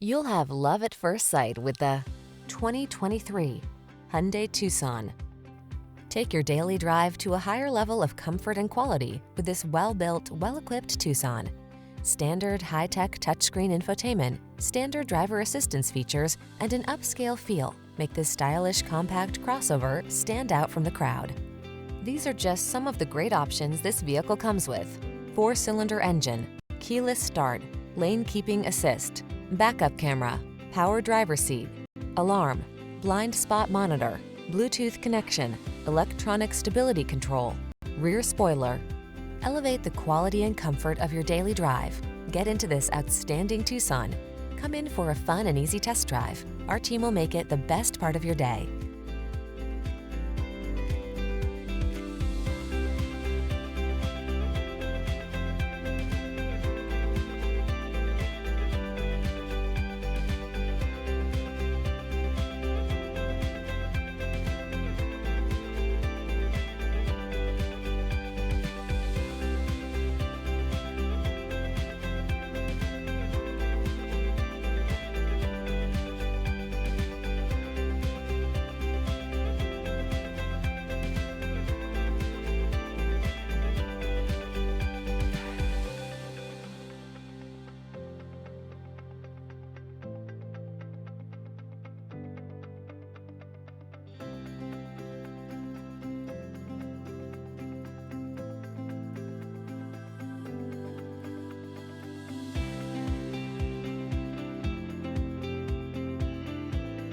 You'll have love at first sight with the 2023 Hyundai Tucson. Take your daily drive to a higher level of comfort and quality with this well-built, well-equipped Tucson. Standard high-tech touchscreen infotainment, standard driver assistance features, and an upscale feel make this stylish compact crossover stand out from the crowd. These are just some of the great options this vehicle comes with: 4-cylinder engine, keyless start, lane keeping assist, backup camera, power driver seat, alarm, blind spot monitor, Bluetooth connection, electronic stability control, rear spoiler. Elevate the quality and comfort of your daily drive. Get into this outstanding Tucson. Come in for a fun and easy test drive. Our team will make it the best part of your day.